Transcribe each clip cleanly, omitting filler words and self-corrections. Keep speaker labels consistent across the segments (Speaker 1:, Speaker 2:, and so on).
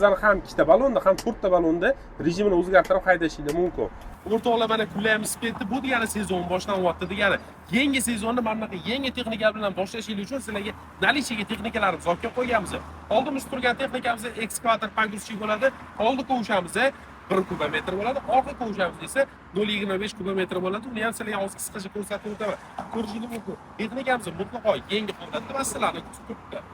Speaker 1: Ham ikkita balonda, ham to'rtta balonda rejimini o'zgartirib haydashingiz mumkin. O'rtoqlar, mana kunlarimiz ketdi. Bu degani sezon boshlanyapti degani. Yangi sezonni mana bunaqa yangi texnika bilan boshlashingiz uchun sizlarga наличиеga texnikalarimiz olib kelib qo'yganmiz. Oldimizda turgan texnikamiz ekskavator pogrузчик bo'ladi. Oldi ko'shamiz 1 kubometr bo'ladi. Orqa ko'shamiz esa 0,25 kubometr bo'ladi. Uni ham sizlarga hozir qisqacha ko'rsatib o'taman. Ko'rishingiz mumkin. Texnikamiz mutlaqo yangi holatda va sizlarni kutib turibdi.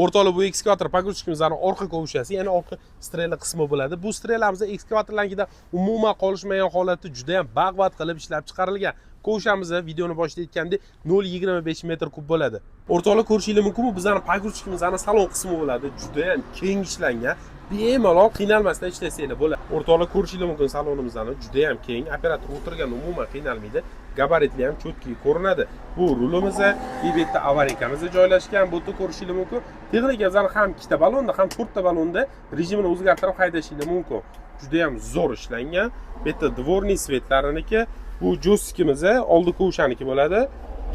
Speaker 1: O'rtoqlar, bu ekskavator pogrузчигimizning orqa kovushasi, ya'ni orqa strela qismi bo'ladi. Bu strelamiz ekskavatorlarnikida umuman qolishmagan holatda juda ham baquvvat qilib ishlab chiqarilgan. Kovushamiz videoni boshida aytgandek 0,25 metr kub bo'ladi. O'rtoqlar, ko'rishingiz mumkin, bu bizning pogrузчигimizning salon qismi bo'ladi. Juda ham keng ishlangan. Bemalol qiynalmasdan ishlasanglar bo'ladi. O'rtoqlar, ko'rishingiz mumkin, salonimizni juda ham keng. Operator o'tirganda umuman qiynalmaydi. Gabaritli ham cho'tki ko'rinadi. Bu rulimiz, bu yerda avariyamiz joylashgan. Bu yerda ko'rishingiz mumkin. Texnikamiz ham ikkita balonda, ham to'rtta balonda rejimini o'zgartirib haydashingiz mumkin. Juda ham zo'r ishlangan. Bu yerda dvorniy svetlariniki, bu joystikimiz oldi kovushaniki bo'ladi.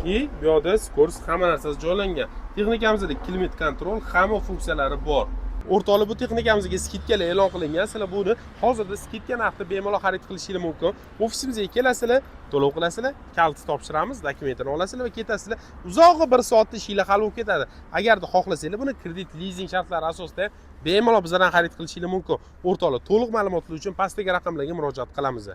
Speaker 1: Bu yerda skorost hamma narsasi joylangan. Texnikamizda klimat kontrol, hamma funksiyalari bor. O'rtoqlar, bu texnikamizga skidkalar e'lon qilingan. Sizlar buni hozirda skidka narxda bemalol xarid qilishingiz mumkin. Ofisimizga kelasizlar, to'lov qilasizlar, kalt topshiramiz, dokumentini olasizlar va ketasizlar. Uzog'i 1 soatda ishinglar hal bo'lib ketadi. Agarda xohlasanglar, buni kredit, lizing shartlari asosida bemalol bizdan xarid qilishingiz mumkin. O'rtoqlar, to'liq ma'lumotlar uchun pastdagi raqamlarga murojaat qilamiz.